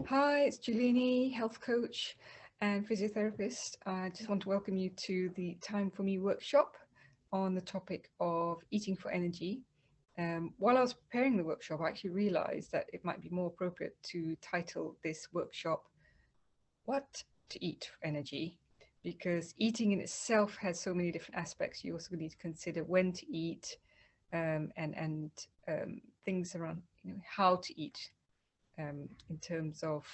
Hi, it's Julini, health coach and physiotherapist. I just want to welcome you to the Time for Me workshop on the topic of eating for energy. While I was preparing the workshop, I actually realized that it might be more appropriate to title this workshop What to Eat for Energy, because eating in itself has so many different aspects. You also need to consider when to eat, and things around how to eat, in terms of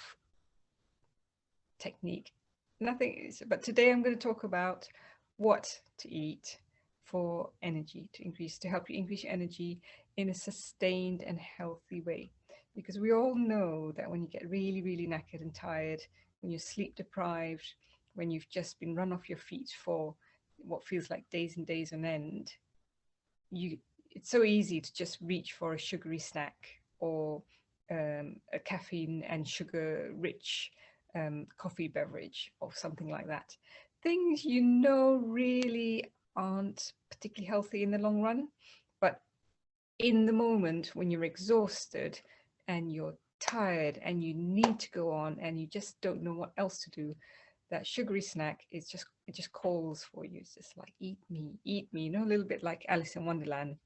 technique. Nothing is, but today I'm going to talk about what to eat for energy, to help you increase your energy in a sustained and healthy way. Because we all know that when you get really, really knackered and tired, when you're sleep deprived, when you've just been run off your feet for what feels like days and days on end, you it's so easy to just reach for a sugary snack or a caffeine and sugar rich coffee beverage or something like that. Things really aren't particularly healthy in the long run, but in the moment when you're exhausted and you're tired and you need to go on and you just don't know what else to do, that sugary snack it just calls for you. It's just like eat me, a little bit like Alice in Wonderland.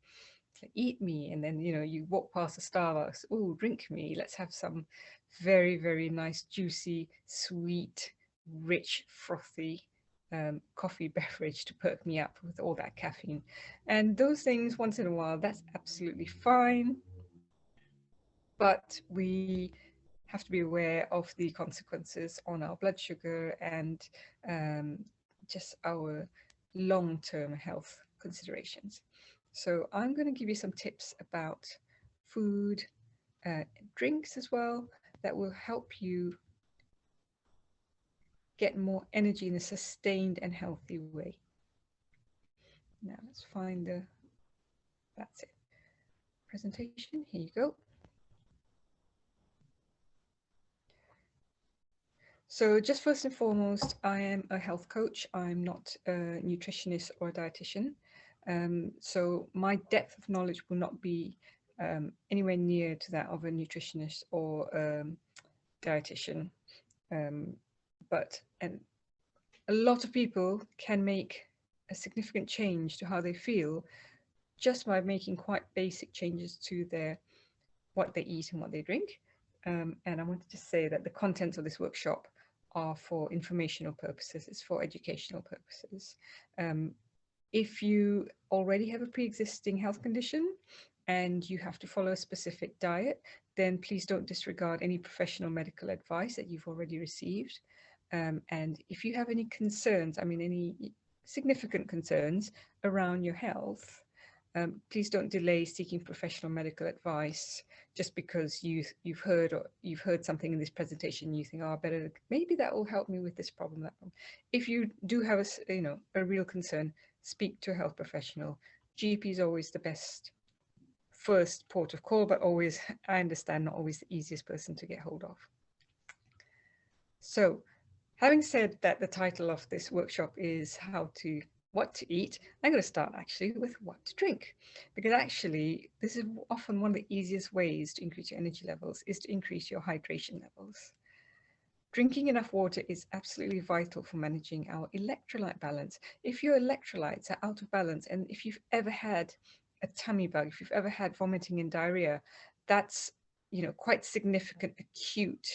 It's like eat me, and then you walk past a Starbucks. Oh, drink me. Let's have some very, very nice, juicy, sweet, rich, frothy coffee beverage to perk me up with all that caffeine. And those things, once in a while, that's absolutely fine. But we have to be aware of the consequences on our blood sugar and um, just our long-term health considerations. So I'm going to give you some tips about food, drinks as well, that will help you get more energy in a sustained and healthy way. Now let's find that's it. Presentation, here you go. So just first and foremost, I am a health coach. I'm not a nutritionist or a dietitian. So my depth of knowledge will not be anywhere near to that of a nutritionist or dietitian. But a lot of people can make a significant change to how they feel just by making quite basic changes to what they eat and what they drink. And I wanted to say that the contents of this workshop are for informational purposes, it's for educational purposes. If you already have a pre-existing health condition and you have to follow a specific diet, then please don't disregard any professional medical advice that you've already received. And if you have any concerns, any significant concerns around your health, please don't delay seeking professional medical advice just because you've heard something in this presentation. You think, oh, better maybe that will help me with this problem, that problem. If you do have a real concern, speak to a health professional. GP is always the best first port of call, but always, I understand, not always the easiest person to get hold of. So, having said that, the title of this workshop is what to eat, I'm going to start actually with what to drink, because actually this is often one of the easiest ways to increase your energy levels is to increase your hydration levels. Drinking enough water is absolutely vital for managing our electrolyte balance. If your electrolytes are out of balance, and if you've ever had a tummy bug, if you've ever had vomiting and diarrhea, that's quite significant acute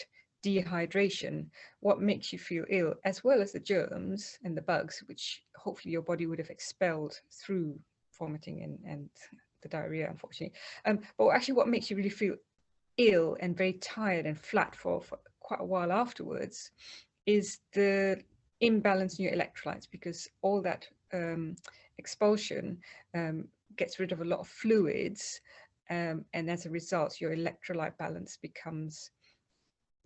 dehydration, what makes you feel ill, as well as the germs and the bugs, which hopefully your body would have expelled through vomiting and the diarrhea, unfortunately. But actually what makes you really feel ill and very tired and flat for quite a while afterwards is the imbalance in your electrolytes, because all that expulsion gets rid of a lot of fluids, and as a result your electrolyte balance becomes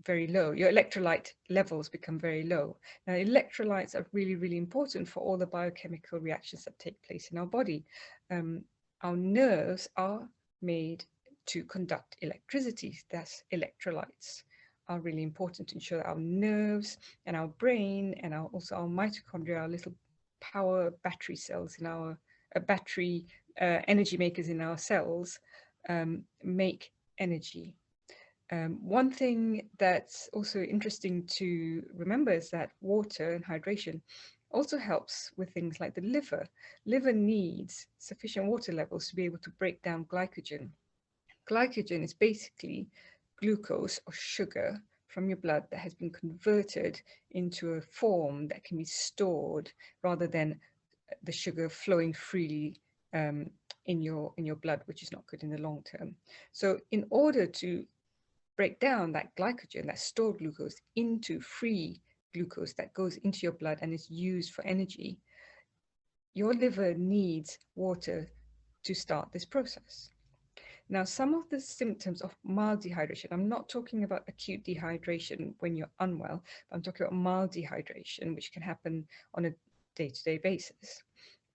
very low. Your electrolyte levels become very low. Now, electrolytes are really, really important for all the biochemical reactions that take place in our body. Our nerves are made to conduct electricity. Thus, electrolytes are really important to ensure that our nerves and our brain and also our mitochondria, our little power battery cells in our energy makers in our cells, make energy. One thing that's also interesting to remember is that water and hydration also helps with things like the liver. Liver needs sufficient water levels to be able to break down glycogen. Glycogen is basically glucose or sugar from your blood that has been converted into a form that can be stored rather than the sugar flowing freely in your blood, which is not good in the long term. So in order to break down that glycogen, that stored glucose, into free glucose that goes into your blood and is used for energy, your liver needs water to start this process. Now, some of the symptoms of mild dehydration, I'm not talking about acute dehydration when you're unwell, but I'm talking about mild dehydration, which can happen on a day-to-day basis.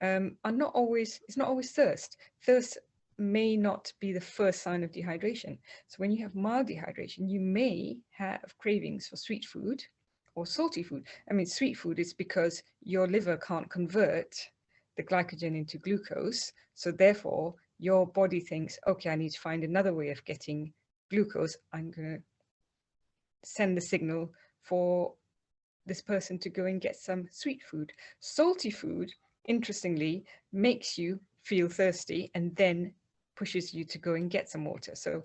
It's not always thirst. Thirst may not be the first sign of dehydration. So when you have mild dehydration, you may have cravings for sweet food or salty food. I mean, sweet food is because your liver can't convert the glycogen into glucose. So therefore, your body thinks, okay, I need to find another way of getting glucose. I'm going to send the signal for this person to go and get some sweet food. Salty food, interestingly, makes you feel thirsty and then pushes you to go and get some water. So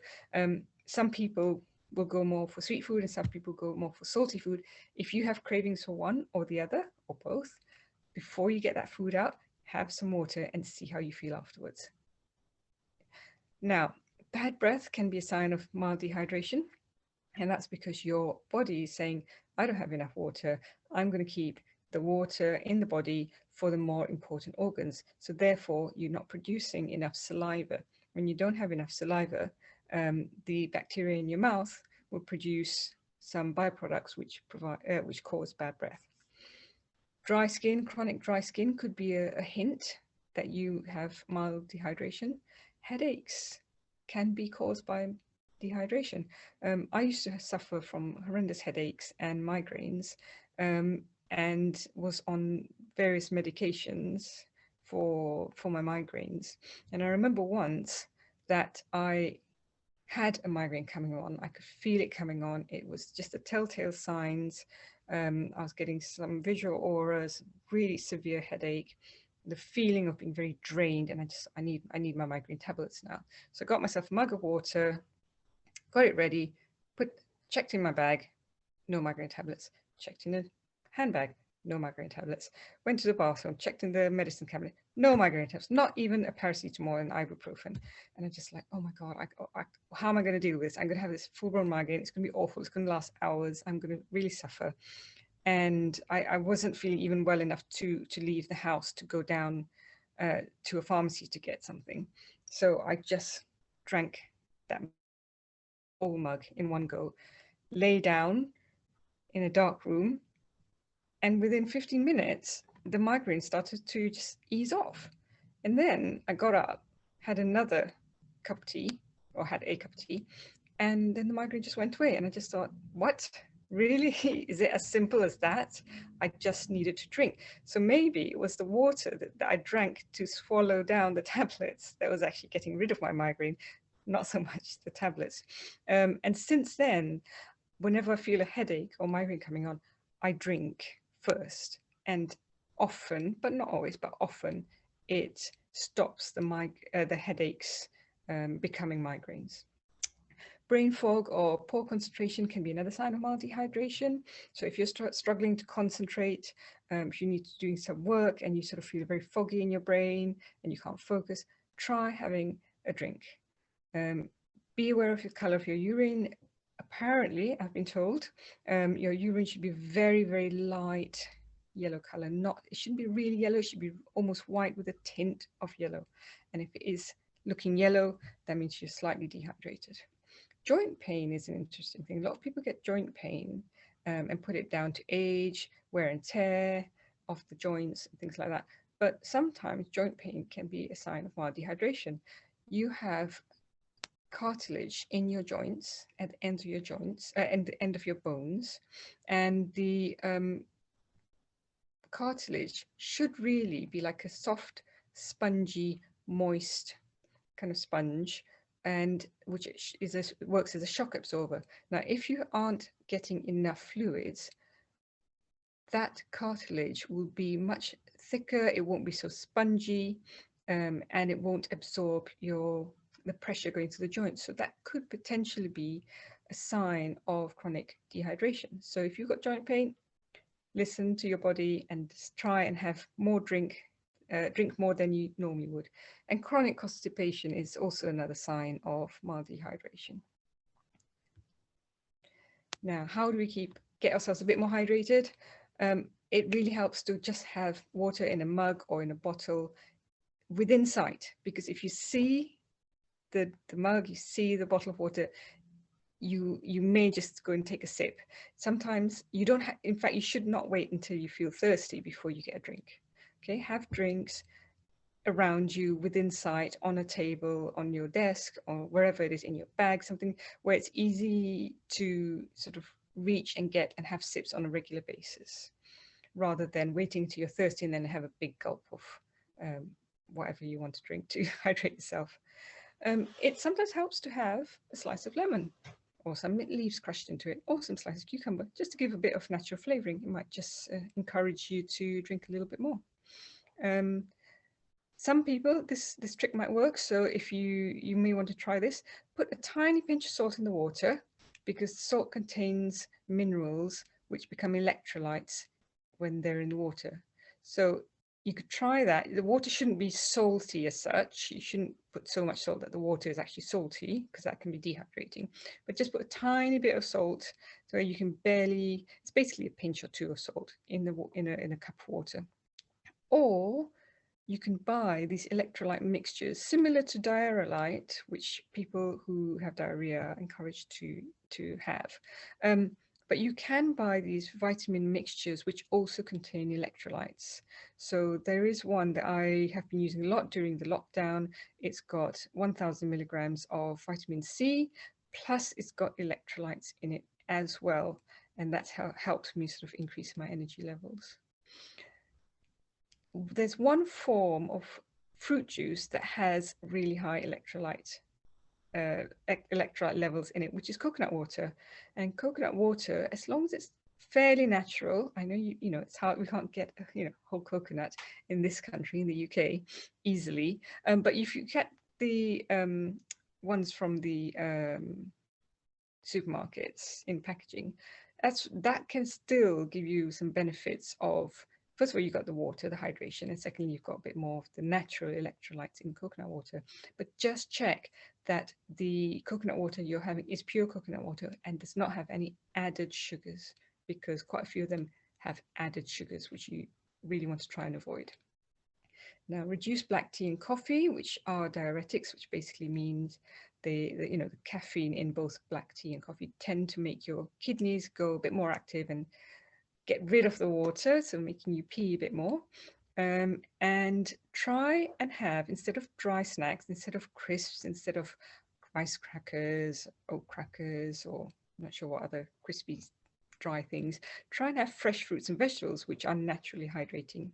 some people will go more for sweet food and some people go more for salty food. If you have cravings for one or the other or both, before you get that food out, have some water and see how you feel afterwards. Now, bad breath can be a sign of mild dehydration. And that's because your body is saying, I don't have enough water. I'm going to keep the water in the body for the more important organs. So therefore, you're not producing enough saliva. When you don't have enough saliva, the bacteria in your mouth will produce some byproducts which cause bad breath. Dry skin, chronic dry skin could be a hint that you have mild dehydration. Headaches can be caused by dehydration. I used to suffer from horrendous headaches and migraines, and was on various medications for my migraines. And I remember once that I had a migraine coming on. I could feel it coming on. It was just the telltale signs. I was getting some visual auras, really severe headache, the feeling of being very drained, and I need my migraine tablets now. So I got myself a mug of water, got it ready, checked in my bag, no migraine tablets. Checked in the handbag, no migraine tablets. Went to the bathroom, checked in the medicine cabinet, no migraine tablets, not even a paracetamol and ibuprofen. And I'm just like, oh my God, how am I going to deal with this? I'm going to have this full-blown migraine. It's going to be awful. It's going to last hours. I'm going to really suffer. And I wasn't feeling even well enough to leave the house to go down to a pharmacy to get something. So I just drank that whole mug in one go, lay down in a dark room, and within 15 minutes, the migraine started to just ease off. And then I got up, had another cup of tea, or had a cup of tea, and then the migraine just went away. And I just thought, what? Really? Is it as simple as that? I just needed to drink. So maybe it was the water that I drank to swallow down the tablets that was actually getting rid of my migraine, not so much the tablets. And since then, whenever I feel a headache or migraine coming on, I drink first. And often, but not always, but often, it stops the headaches becoming migraines. Brain fog or poor concentration can be another sign of mild dehydration. So if you're struggling to concentrate, if you need to do some work and you sort of feel very foggy in your brain and you can't focus, try having a drink. Be aware of the color of your urine. Apparently, I've been told, your urine should be very, very light yellow color. It shouldn't be really yellow. It should be almost white with a tint of yellow. And if it is looking yellow, that means you're slightly dehydrated. Joint pain is an interesting thing. A lot of people get joint pain and put it down to age, wear and tear of the joints, and things like that. But sometimes joint pain can be a sign of mild dehydration. You have cartilage in your joints, at the end of your joints, and the end of your bones, and the cartilage should really be like a soft, spongy, moist kind of sponge, and which works as a shock absorber. Now, if you aren't getting enough fluids, that cartilage will be much thicker, it won't be so spongy, and it won't absorb the pressure going to the joints. So that could potentially be a sign of chronic dehydration. So if you've got joint pain, listen to your body and just try and have more drink more than you normally would. And chronic constipation is also another sign of mild dehydration. Now, how do we get ourselves a bit more hydrated? It really helps to just have water in a mug or in a bottle within sight, because if you see the mug, you see the bottle of water, you may just go and take a sip. Sometimes you don't have, in fact, you should not wait until you feel thirsty before you get a drink. Okay, have drinks around you within sight, on a table, on your desk, or wherever it is, in your bag, something where it's easy to sort of reach and get and have sips on a regular basis, rather than waiting till you're thirsty and then have a big gulp of whatever you want to drink to hydrate yourself. It sometimes helps to have a slice of lemon or some mint leaves crushed into it, or some slices of cucumber, just to give a bit of natural flavoring. It might just encourage you to drink a little bit more. Some people, this trick might work. So if you may want to try this, put a tiny pinch of salt in the water, because salt contains minerals which become electrolytes when they're in the water. So you could try that. The water shouldn't be salty as such. You shouldn't put so much salt that the water is actually salty, because that can be dehydrating. But just put a tiny bit of salt, so you can barely, it's basically a pinch or two of salt in a cup of water. Or you can buy these electrolyte mixtures similar to diarrhea, which people who have diarrhea are encouraged to have. But you can buy these vitamin mixtures which also contain electrolytes. So there is one that I have been using a lot during the lockdown. It's got 1000 milligrams of vitamin C, plus it's got electrolytes in it as well. And that's how it helps me sort of increase my energy levels. There's one form of fruit juice that has really high electrolyte levels in it, which is coconut water. And coconut water, as long as it's fairly natural, I know you know it's hard, we can't get whole coconut in this country, in the UK, easily, but if you get the ones from the supermarkets in packaging, that can still give you some benefits of, first of all, you've got the water, the hydration, and secondly, you've got a bit more of the natural electrolytes in coconut water. But just check that the coconut water you're having is pure coconut water and does not have any added sugars, because quite a few of them have added sugars, which you really want to try and avoid. Now, reduce black tea and coffee, which are diuretics, which basically means the caffeine in both black tea and coffee tend to make your kidneys go a bit more active and get rid of the water, so making you pee a bit more. And try and have, instead of dry snacks, instead of crisps, instead of rice crackers, oat crackers, or I'm not sure what other crispy dry things, try and have fresh fruits and vegetables, which are naturally hydrating.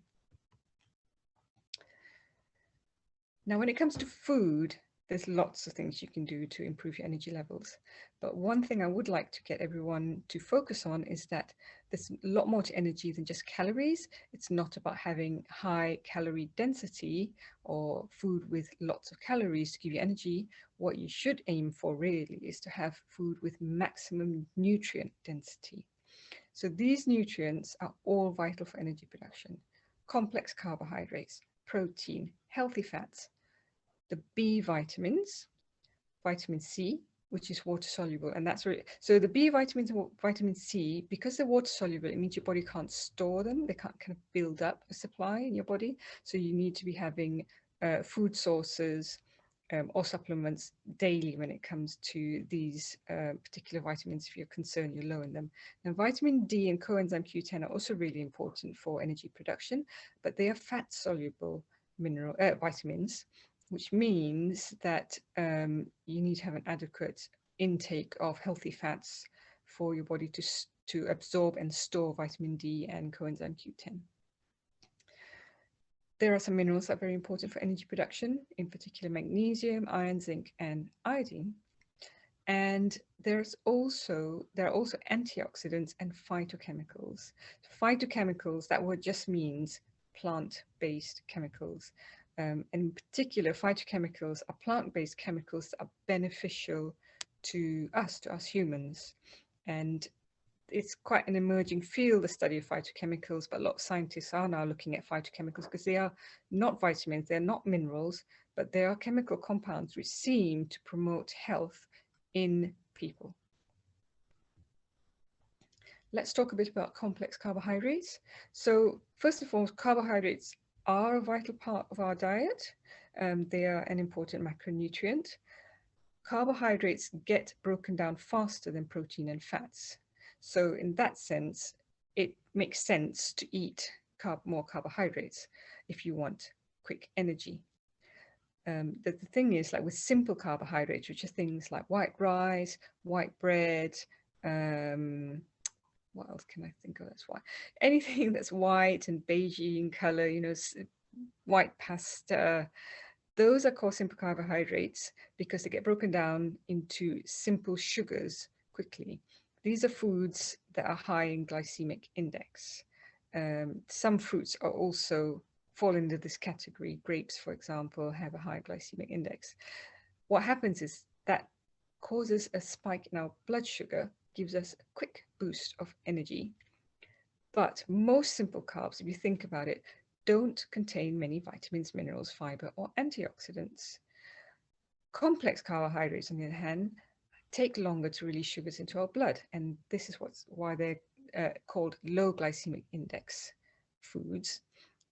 Now, when it comes to food, there's lots of things you can do to improve your energy levels. But one thing I would like to get everyone to focus on is that there's a lot more to energy than just calories. It's not about having high calorie density or food with lots of calories to give you energy. What you should aim for really is to have food with maximum nutrient density. So these nutrients are all vital for energy production. Complex carbohydrates, protein, healthy fats, the B vitamins, vitamin C, which is water soluble, and that's really, so the B vitamins and vitamin C, because they're water soluble, it means your body can't store them, they can't kind of build up a supply in your body, so you need to be having food sources or supplements daily when it comes to these particular vitamins if you're concerned you're low in them. Now, vitamin D and coenzyme Q10 are also really important for energy production, but they are fat soluble vitamins, which means that you need to have an adequate intake of healthy fats for your body to absorb and store vitamin D and coenzyme Q10. There are some minerals that are very important for energy production, in particular magnesium, iron, zinc, and iodine. And there are also antioxidants and phytochemicals. Phytochemicals, that word just means plant-based chemicals. In particular, phytochemicals are plant-based chemicals that are beneficial to us humans. And it's quite an emerging field, the study of phytochemicals, but a lot of scientists are now looking at phytochemicals because they are not vitamins, they're not minerals, but they are chemical compounds which seem to promote health in people. Let's talk a bit about complex carbohydrates. So first and foremost, carbohydrates are a vital part of our diet. They are an important macronutrient. Carbohydrates get broken down faster than protein and fats. So in that sense, it makes sense to eat more carbohydrates if you want quick energy. The thing is, like with simple carbohydrates, which are things like white rice, white bread, what else can I think of that's white? Anything that's white and beigey in color, white pasta, those are called simple carbohydrates because they get broken down into simple sugars quickly. These are foods that are high in glycemic index. Some fruits are also fall into this category. Grapes, for example, have a high glycemic index. What happens is that causes a spike in our blood sugar, gives us a quick boost of energy. But most simple carbs, if you think about it, don't contain many vitamins, minerals, fiber, or antioxidants. Complex carbohydrates, on the other hand, take longer to release sugars into our blood, and this is why they're called low glycemic index foods,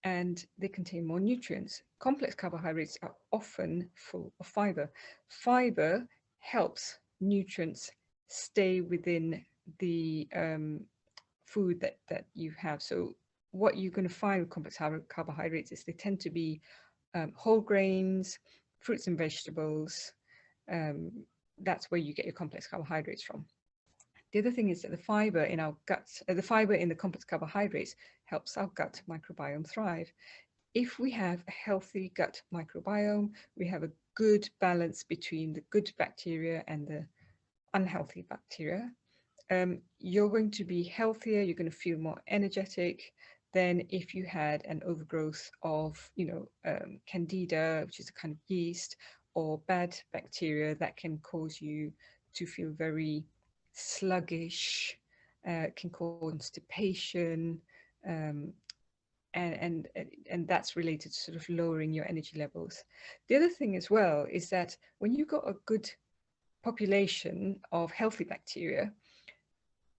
and they contain more nutrients. Complex carbohydrates are often full of fiber. Fiber helps nutrients stay within the food that you have. So what you're going to find with complex carbohydrates is they tend to be whole grains, fruits and vegetables. Um, that's where you get your complex carbohydrates from. The other thing is that the fiber in our guts, the fiber in the complex carbohydrates helps our gut microbiome thrive. If we have a healthy gut microbiome, we have a good balance between the good bacteria and the unhealthy bacteria. You're going to be healthier, you're going to feel more energetic than if you had an overgrowth of, candida, which is a kind of yeast, or bad bacteria that can cause you to feel very sluggish, can cause constipation, um, and that's related to sort of lowering your energy levels. The other thing as well is that when you've got a good population of healthy bacteria,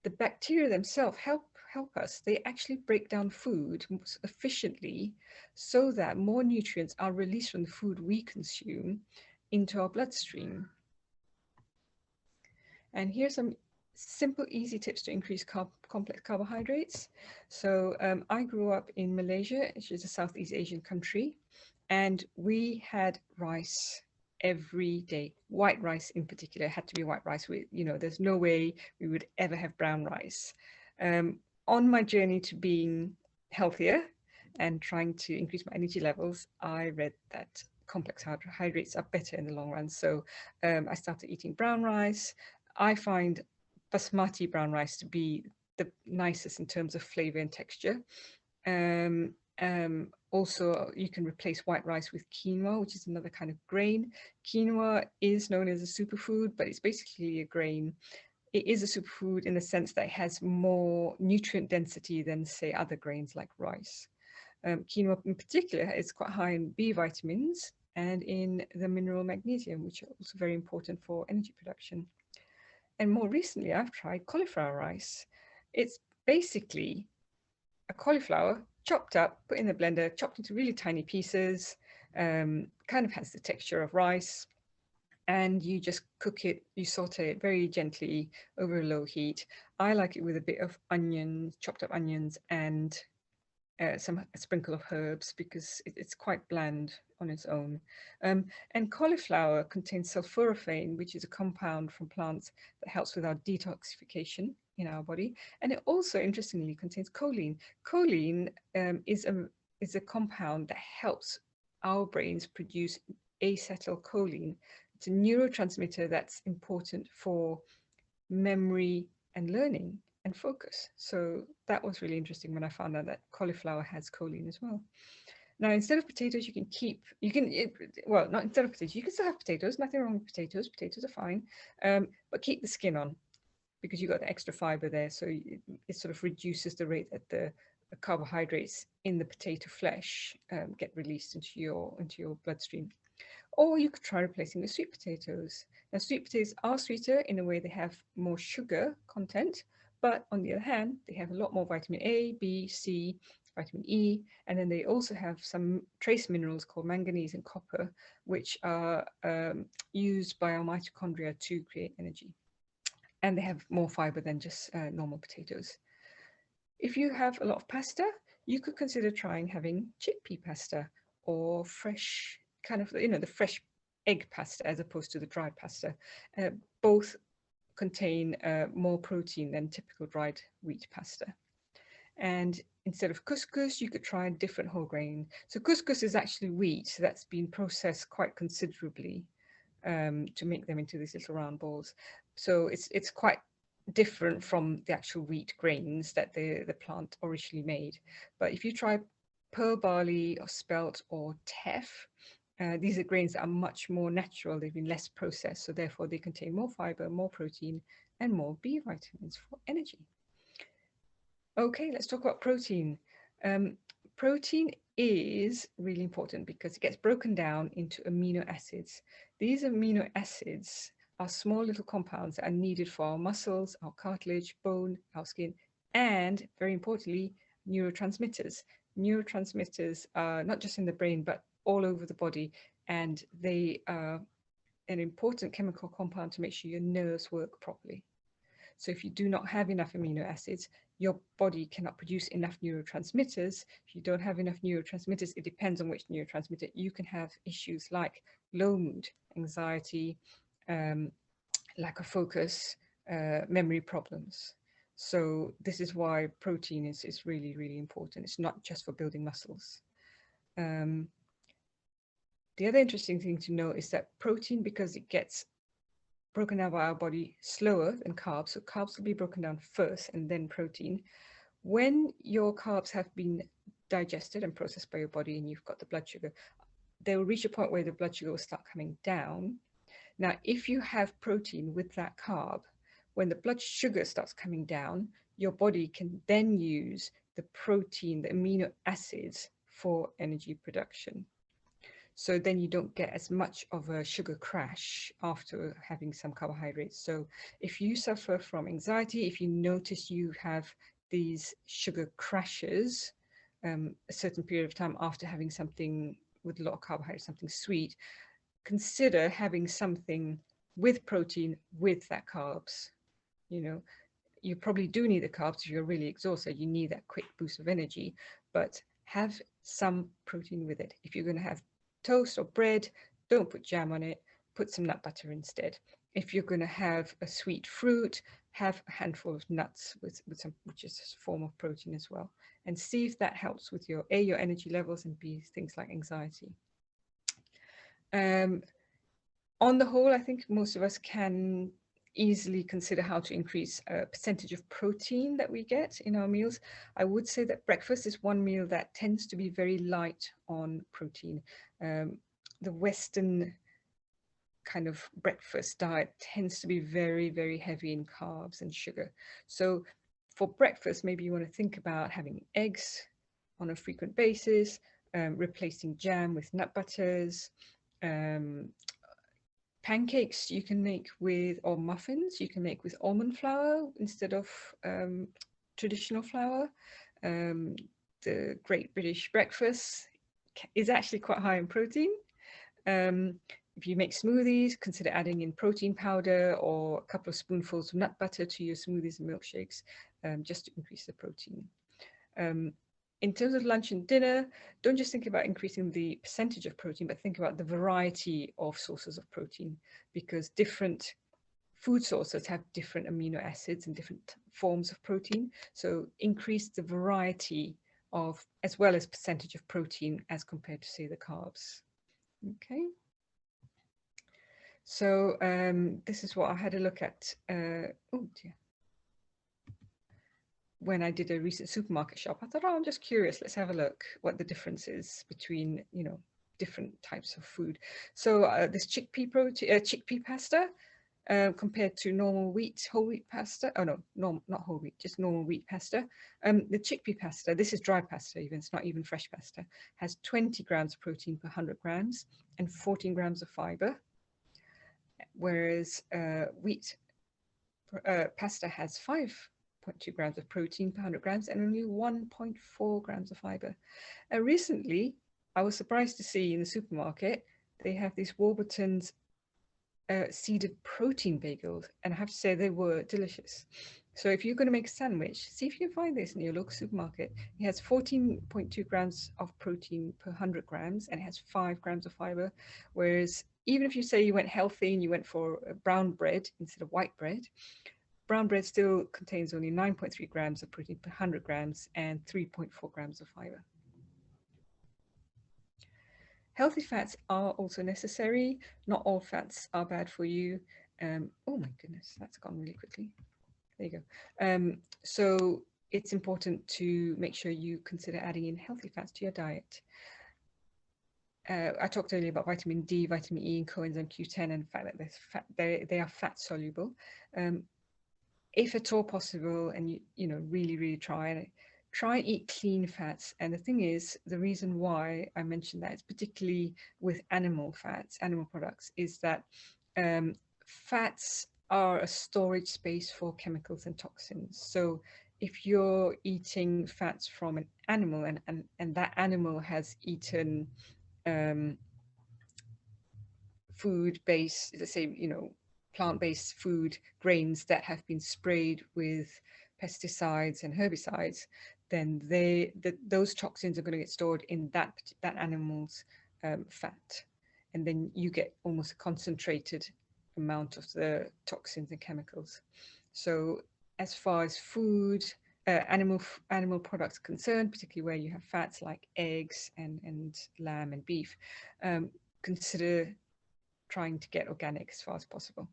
the bacteria themselves help us. They actually break down food efficiently so that more nutrients are released from the food we consume into our bloodstream. And here's some simple, easy tips to increase complex carbohydrates. So I grew up in Malaysia, which is a Southeast Asian country, and we had rice every day. White rice in particular had to be white rice. There's no way we would ever have brown rice. On my journey to being healthier and trying to increase my energy levels, I read that complex carbohydrates are better in the long run. So I started eating brown rice. I find basmati brown rice to be the nicest in terms of flavor and texture. Also, you can replace white rice with quinoa, which is another kind of grain. Quinoa is known as a superfood, but it's basically a grain. It is a superfood in the sense that it has more nutrient density than, say, other grains like rice. Quinoa in particular is quite high in B vitamins and in the mineral magnesium, which are also very important for energy production. And more recently, I've tried cauliflower rice. It's basically a cauliflower chopped up, put in the blender, chopped into really tiny pieces, kind of has the texture of rice, and you just cook it, you saute it very gently over a low heat. I like it with a bit of onions, chopped up onions, and a sprinkle of herbs because it's quite bland on its own. And cauliflower contains sulforaphane, which is a compound from plants that helps with our detoxification in our body. And it also, interestingly, contains choline. Choline is is a compound that helps our brains produce acetylcholine. It's a neurotransmitter that's important for memory and learning and focus. So that was really interesting when I found out that cauliflower has choline as well. Now, instead of potatoes, well, not instead of potatoes, you can still have potatoes, nothing wrong with potatoes. Potatoes are fine, but keep the skin on because you got the extra fiber there. So it sort of reduces the rate that the carbohydrates in the potato flesh get released into your bloodstream. Or you could try replacing with sweet potatoes. Now, sweet potatoes are sweeter in a way they have more sugar content, but on the other hand, they have a lot more vitamin A, B, C, vitamin E, and then they also have some trace minerals called manganese and copper, which are used by our mitochondria to create energy. And they have more fiber than just normal potatoes. If you have a lot of pasta, you could consider trying having chickpea pasta or fresh, kind of, the fresh egg pasta as opposed to the dried pasta. Both contain more protein than typical dried wheat pasta. And instead of couscous, you could try a different whole grain. So couscous is actually wheat that's been processed quite considerably to make them into these little round balls. So it's quite different from the actual wheat grains that the plant originally made. But if you try pearl barley or spelt or teff, these are grains that are much more natural. They've been less processed, so therefore they contain more fiber, more protein, and more B vitamins for energy. Okay, let's talk about protein. Protein is really important because it gets broken down into amino acids. These amino acids are small little compounds that are needed for our muscles, our cartilage, bone, our skin, and very importantly, neurotransmitters. Neurotransmitters are not just in the brain, but all over the body, and they are an important chemical compound to make sure your nerves work properly. So if you do not have enough amino acids, your body cannot produce enough neurotransmitters. If you don't have enough neurotransmitters, it depends on which neurotransmitter. You can have issues like low mood, anxiety, lack of focus, memory problems. So this is why protein is really, really important. It's not just for building muscles. The other interesting thing to know is that protein, because it gets broken down by our body slower than carbs, so carbs will be broken down first and then protein. When your carbs have been digested and processed by your body and you've got the blood sugar, they will reach a point where the blood sugar will start coming down. Now, if you have protein with that carb, when the blood sugar starts coming down, your body can then use the protein, the amino acids for energy production. So then you don't get as much of a sugar crash after having some carbohydrates. So if you suffer from anxiety, if you notice you have these sugar crashes a certain period of time after having something with a lot of carbohydrates, something sweet, consider having something with protein with that carbs. You probably do need the carbs if you're really exhausted. You need that quick boost of energy, but have some protein with it. If you're going to have toast or bread, don't put jam on it, put some nut butter instead. If you're going to have a sweet fruit, have a handful of nuts with some, which is a form of protein as well, and see if that helps with your energy levels, and B, things like anxiety. On the whole, I think most of us can easily consider how to increase a percentage of protein that we get in our meals. I would say that breakfast is one meal that tends to be very light on protein. The Western kind of breakfast diet tends to be very, very heavy in carbs and sugar. So for breakfast, maybe you want to think about having eggs on a frequent basis, replacing jam with nut butters, pancakes you can make with, or muffins you can make with almond flour instead of traditional flour. The Great British Breakfast is actually quite high in protein. If you make smoothies, consider adding in protein powder or a couple of spoonfuls of nut butter to your smoothies and milkshakes, just to increase the protein. In terms of lunch and dinner, don't just think about increasing the percentage of protein, but think about the variety of sources of protein, because different food sources have different amino acids and different forms of protein. So increase the variety of, as well as percentage of protein as compared to, say, the carbs. Okay. So this is what I had a look at. Oh dear. When I did a recent supermarket shop, I thought, oh, I'm just curious. Let's have a look what the difference is between, different types of food. So this chickpea pasta compared to normal whole wheat pasta. Oh no, not whole wheat, just normal wheat pasta. The chickpea pasta, this is dry pasta even, it's not even fresh pasta, has 20 grams of protein per 100 grams and 14 grams of fiber, whereas wheat pasta has 5.2 grams of protein per 100 grams and only 1.4 grams of fiber. Recently, I was surprised to see in the supermarket, they have these Warburton's seeded protein bagels, and I have to say they were delicious. So if you're going to make a sandwich, see if you can find this in your local supermarket. It has 14.2 grams of protein per 100 grams and it has 5 grams of fiber. Whereas even if you say you went healthy and you went for brown bread instead of white bread, brown bread still contains only 9.3 grams of protein per 100 grams and 3.4 grams of fiber. Healthy fats are also necessary. Not all fats are bad for you. Oh my goodness, that's gone really quickly. There you go. So it's important to make sure you consider adding in healthy fats to your diet. I talked earlier about vitamin D, vitamin E, and coenzyme Q10, and the fact that they are fat soluble. If at all possible, and you know really try and eat clean fats. And the thing is, the reason why I mentioned that is particularly with animal fats, animal products, is that fats are a storage space for chemicals and toxins. So if you're eating fats from an animal and that animal has eaten food based, let's say, plant-based food, grains that have been sprayed with pesticides and herbicides, then those toxins are going to get stored in that animal's fat, and then you get almost a concentrated amount of the toxins and chemicals. So as far as food, animal products are concerned, particularly where you have fats like eggs and lamb and beef, consider trying to get organic as far as possible.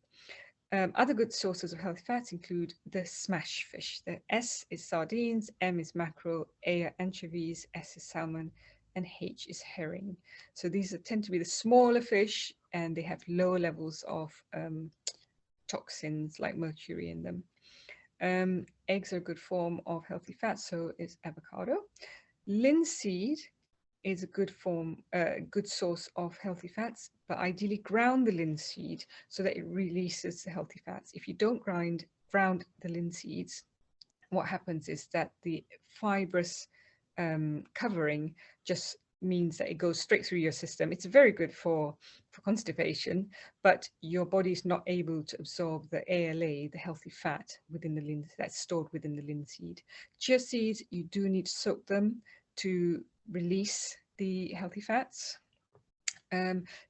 Other good sources of healthy fats include the smash fish. The S is sardines, M is mackerel, A are anchovies, S is salmon, and H is herring. So these tend to be the smaller fish, and they have lower levels of toxins like mercury in them. Eggs are a good form of healthy fat, so is avocado. Linseed is a good source of healthy fats, but ideally ground the linseed so that it releases the healthy fats. If you don't ground the linseeds, what happens is that the fibrous covering just means that it goes straight through your system. It's very good for constipation, but your body's not able to absorb the ALA, the healthy fat within the linseed that's stored within the linseed. Chia seeds, you do need to soak them to release the healthy fats.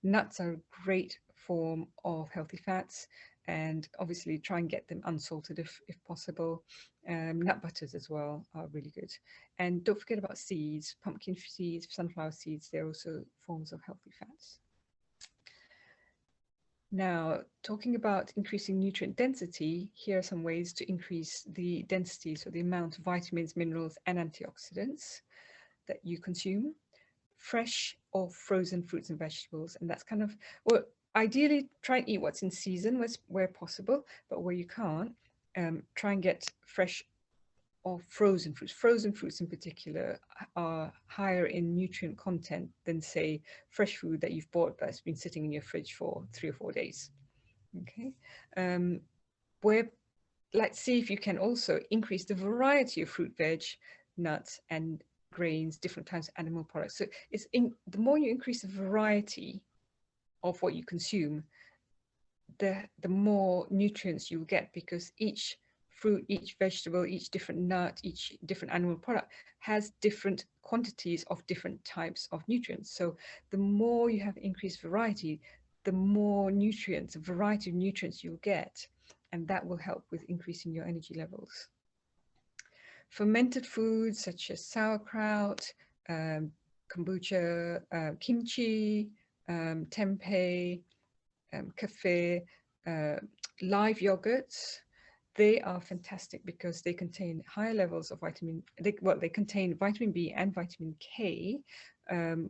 Nuts are a great form of healthy fats, and obviously try and get them unsalted if possible. Nut butters as well are really good. And don't forget about seeds, pumpkin seeds, sunflower seeds, they're also forms of healthy fats. Now, talking about increasing nutrient density, here are some ways to increase the density, so the amount of vitamins, minerals, and antioxidants that you consume. Fresh or frozen fruits and vegetables, and that's kind of, well, ideally try and eat what's in season where possible, but where you can't, try and get fresh or frozen fruits. Frozen fruits in particular are higher in nutrient content than, say, fresh food that you've bought that's been sitting in your fridge for 3 or 4 days. Okay. Where, let's see if you can also increase the variety of fruit, veg, nuts, and grains, different types of animal products. So the more you increase the variety of what you consume, the more nutrients you will get, because each fruit, each vegetable, each different nut, each different animal product has different quantities of different types of nutrients. So the more you have increased variety, the more nutrients, a variety of nutrients you'll get, and that will help with increasing your energy levels. Fermented foods such as sauerkraut, kombucha, kimchi, tempeh, kefir, uh, live yogurts. They are fantastic because they contain higher levels of they contain vitamin B and vitamin K,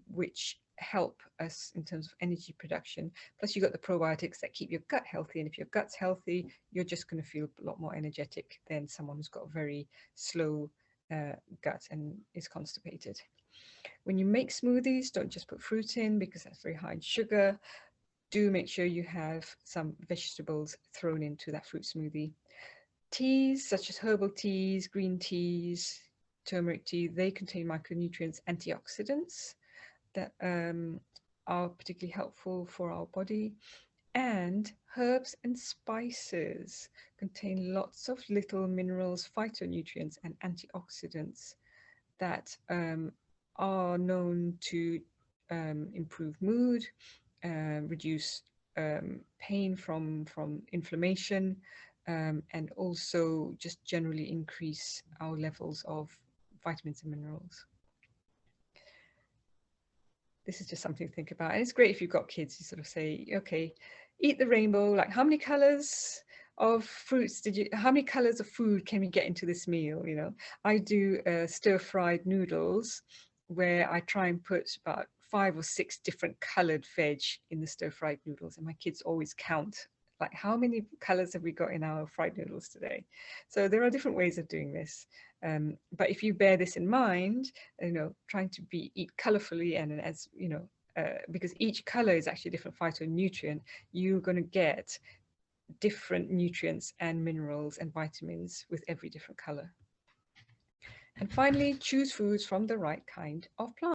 which help us in terms of energy production. Plus, you've got the probiotics that keep your gut healthy. And if your gut's healthy, you're just going to feel a lot more energetic than someone who's got a very slow gut and is constipated. When you make smoothies, don't just put fruit in because that's very high in sugar. Do make sure you have some vegetables thrown into that fruit smoothie. Teas, such as herbal teas, green teas, turmeric tea, they contain micronutrients, antioxidants that are particularly helpful for our body. And herbs and spices contain lots of little minerals, phytonutrients, and antioxidants that are known to improve mood, reduce pain from inflammation, and also just generally increase our levels of vitamins and minerals. This is just something to think about. And it's great if you've got kids, you sort of say, okay, eat the rainbow. Like, how many colors of fruits how many colors of food can we get into this meal? You know, I do stir-fried noodles where I try and put about 5 or 6 different colored veg in the stir-fried noodles. And my kids always count, like, how many colors have we got in our fried noodles today? So there are different ways of doing this. But if you bear this in mind, you know, trying to eat colorfully and as, you know, because each color is actually a different phytonutrient, you're going to get different nutrients and minerals and vitamins with every different color. And finally, choose foods from the right kind of plant.